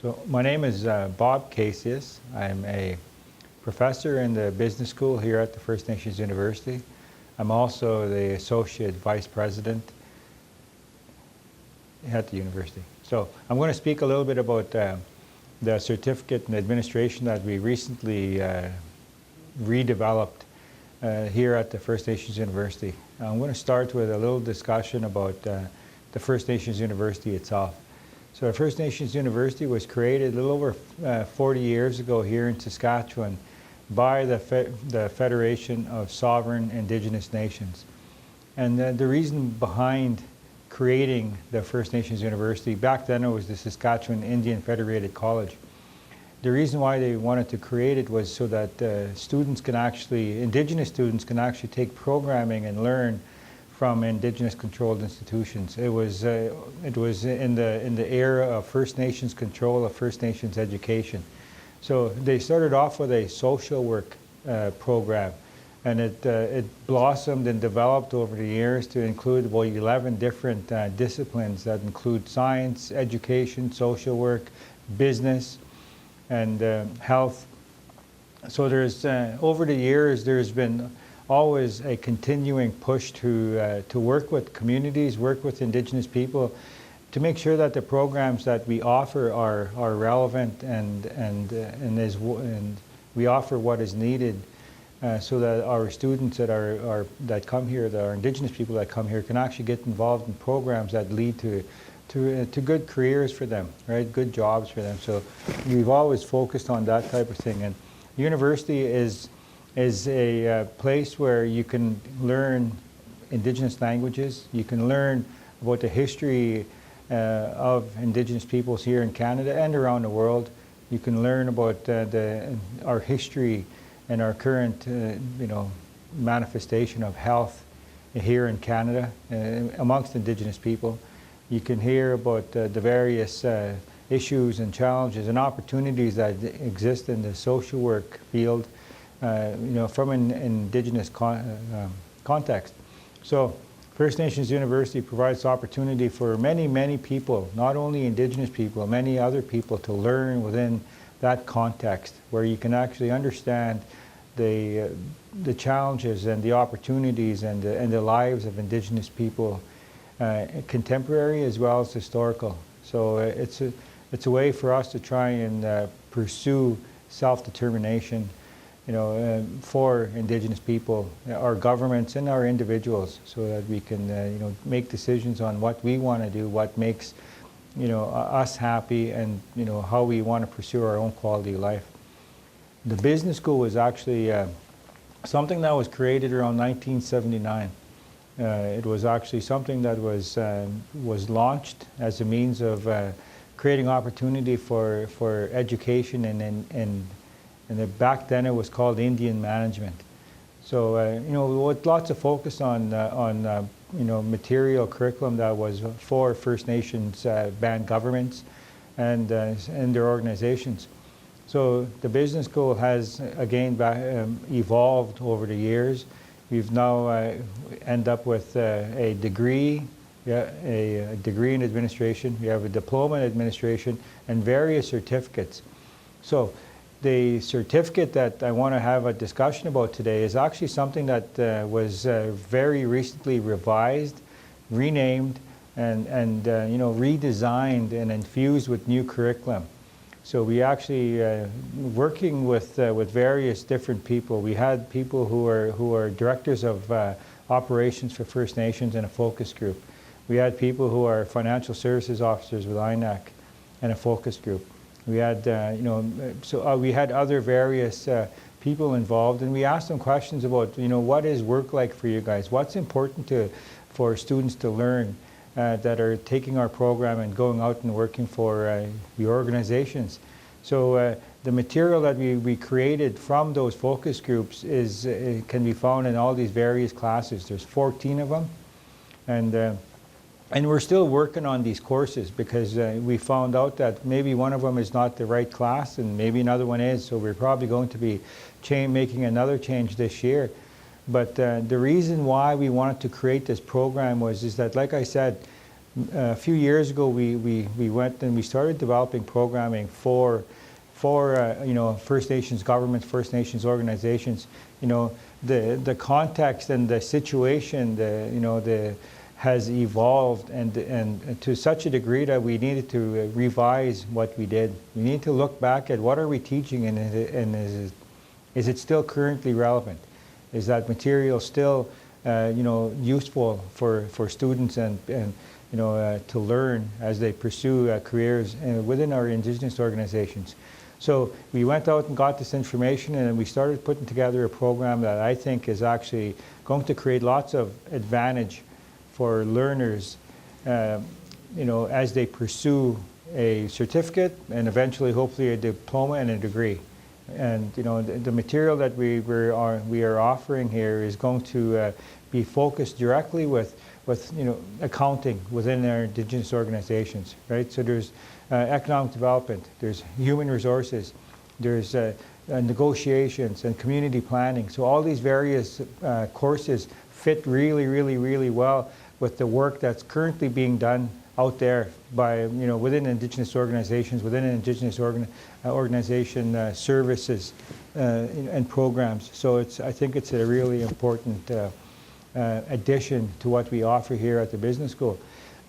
So my name is Bob Kayseas. I'm a professor in the business school here at the First Nations University. I'm also the associate vice president at the university. So I'm going to speak a little bit about the certificate and administration that we recently redeveloped here at the First Nations University. I'm going to start with a little discussion about the First Nations University itself. So the First Nations University was created a little over 40 years ago here in Saskatchewan by the Federation of Sovereign Indigenous Nations. And the reason behind creating the First Nations University, back then it was the Saskatchewan Indian Federated College. The reason why they wanted to create it was so that students can actually, Indigenous students can actually take programming and learn from Indigenous controlled institutions. It was in the era of First Nations control of First Nations education. So they started off with a social work program, and it blossomed and developed over the years to include about 11 different disciplines that include science, education, social work, business, and health. So there's over the years there's been always a continuing push to work with communities, work with Indigenous people, to make sure that the programs that we offer are relevant and we offer what is needed, so that our students that come here, that are Indigenous people that come here, can actually get involved in programs that lead to good careers for them, right? Good jobs for them. So we've always focused on that type of thing. And university is a place where you can learn Indigenous languages. You can learn about the history of Indigenous peoples here in Canada and around the world. You can learn about our history and our current manifestation of health here in Canada amongst Indigenous people. You can hear about the various issues and challenges and opportunities that exist in the social work field, from an Indigenous context. So First Nations University provides opportunity for many people, not only Indigenous people, many other people, to learn within that context, where you can actually understand the challenges and the opportunities and the lives of Indigenous people, contemporary as well as historical. So it's a way for us to try and pursue self-determination, for Indigenous people, our governments and our individuals, so that we can, make decisions on what we want to do, what makes, us happy, and, how we want to pursue our own quality of life. The business school was actually something that was created around 1979. It was actually something that was launched as a means of creating opportunity for education and back then it was called Indian management. So with lots of focus on material curriculum that was for First Nations band governments and their organizations. So the business school has again evolved over the years. We've now end up with a degree. A degree in administration. We have a diploma in administration and various certificates. So the certificate that I want to have a discussion about today is actually something that was very recently revised, renamed, and redesigned and infused with new curriculum. So we actually working with various different people. We had people who are directors of operations for First Nations in a focus group. We had people who are financial services officers with INAC and a focus group. We had, we had other various people involved, and we asked them questions about, what is work like for you guys? What's important for students to learn that are taking our program and going out and working for the organizations? So the material that we created from those focus groups can be found in all these various classes. There's 14 of them, and we're still working on these courses because we found out that maybe one of them is not the right class and maybe another one is. So we're probably going to be making another change this year. But the reason why we wanted to create this program is that, like I said, A few years ago, we went and we started developing programming for First Nations governments, First Nations organizations. The context and the situation, has evolved and to such a degree that we needed to revise what we did. We need to look back at what are we teaching and is it still currently relevant? Is that material still useful for students and to learn as they pursue careers within our Indigenous organizations? So we went out and got this information, and we started putting together a program that I think is actually going to create lots of advantage for learners, as they pursue a certificate and eventually, hopefully, a diploma and a degree. And the material that we are offering here is going to be focused directly with accounting within our Indigenous organizations, right? So there's economic development, there's human resources, there's negotiations and community planning. So all these various courses fit really well with the work that's currently being done out there by within Indigenous organizations, within Indigenous organization services and programs. So I think it's a really important addition to what we offer here at the business school.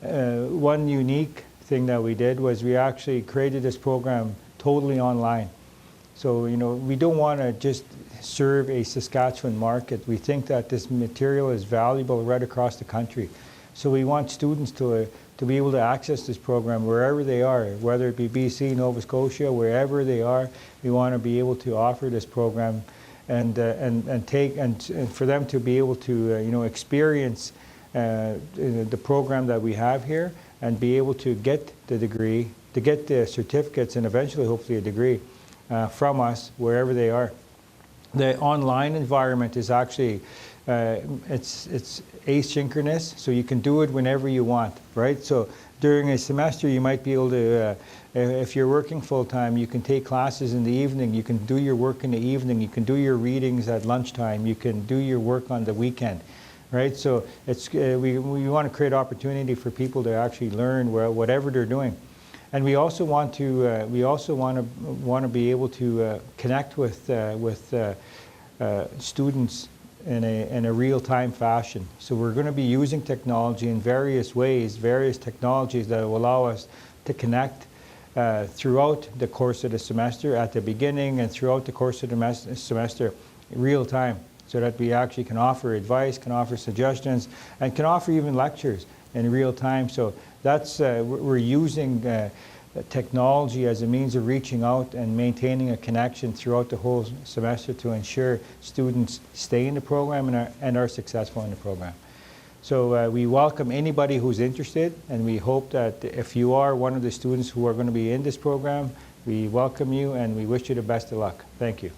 One unique thing that we did was we actually created this program totally online. So we don't want to just serve a Saskatchewan market. We think that this material is valuable right across the country. So we want students to be able to access this program wherever they are, whether it be BC, Nova Scotia, wherever they are. We want to be able to offer this program and for them to be able to experience the program that we have here and be able to get the degree, to get the certificates and eventually hopefully a degree from us wherever they are. The online environment is actually it's asynchronous, so you can do it whenever you want, right? So during a semester, you might be able to, if you're working full-time, you can take classes in the evening, you can do your work in the evening, you can do your readings at lunchtime, you can do your work on the weekend, right? So it's, we want to create opportunity for people to actually learn whatever they're doing. And we also want to be able to connect with students in a real-time fashion. So we're going to be using technology in various ways, various technologies that will allow us to connect throughout the course of the semester, at the beginning and throughout the course of the semester, real time, so that we actually can offer advice, can offer suggestions, and can offer even lectures in real time. So that's we're using technology as a means of reaching out and maintaining a connection throughout the whole semester to ensure students stay in the program and are successful in the program. So we welcome anybody who's interested, and we hope that if you are one of the students who are going to be in this program, we welcome you and we wish you the best of luck. Thank you.